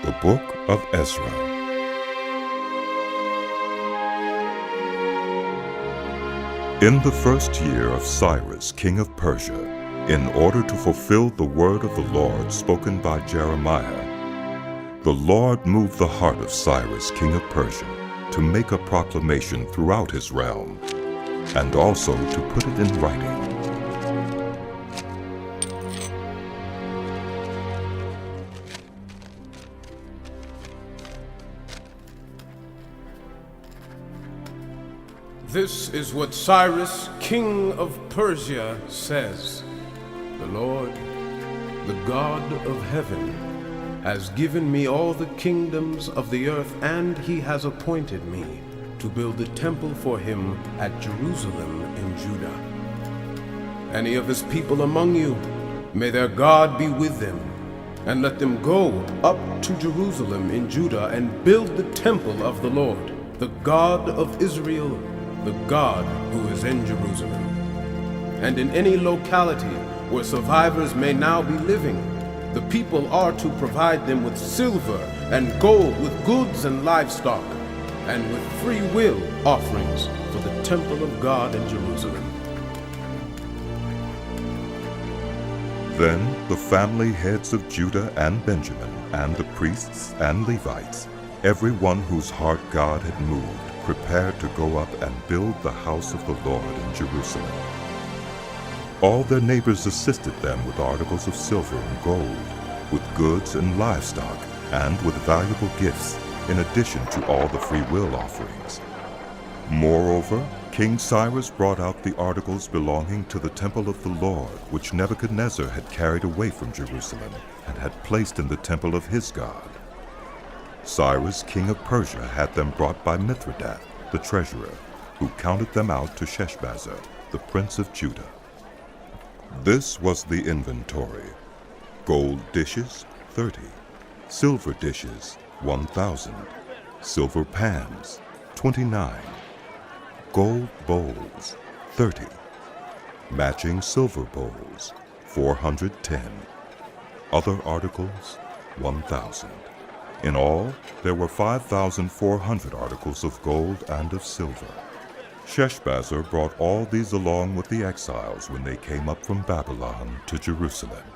The Book of Ezra. In the first year of Cyrus, king of Persia, in order to fulfill the word of the Lord spoken by Jeremiah, the Lord moved the heart of Cyrus, king of Persia, to make a proclamation throughout his realm, and also to put it in writing. This is what Cyrus, king of Persia, says. The Lord, the God of heaven, has given me all the kingdoms of the earth, and he has appointed me to build a temple for him at Jerusalem in Judah. Any of his people among you, may their God be with them, and let them go up to Jerusalem in Judah and build the temple of the Lord, the God of Israel, the God who is in Jerusalem. And in any locality where survivors may now be living, the people are to provide them with silver and gold, with goods and livestock, and with free will offerings for the temple of God in Jerusalem. Then the family heads of Judah and Benjamin, and the priests and Levites, everyone whose heart God had moved, prepared to go up and build the house of the Lord in Jerusalem. All their neighbors assisted them with articles of silver and gold, with goods and livestock, and with valuable gifts, in addition to all the free will offerings. Moreover, King Cyrus brought out the articles belonging to the temple of the Lord, which Nebuchadnezzar had carried away from Jerusalem, and had placed in the temple of his God. Cyrus, king of Persia, had them brought by Mithridath, the treasurer, who counted them out to Sheshbazzar, the prince of Judah. This was the inventory: gold dishes, 30; silver dishes, 1,000; silver pans, 29; gold bowls, 30; matching silver bowls, 410; other articles, 1,000. In all, there were 5,400 articles of gold and of silver. Sheshbazzar brought all these along with the exiles when they came up from Babylon to Jerusalem.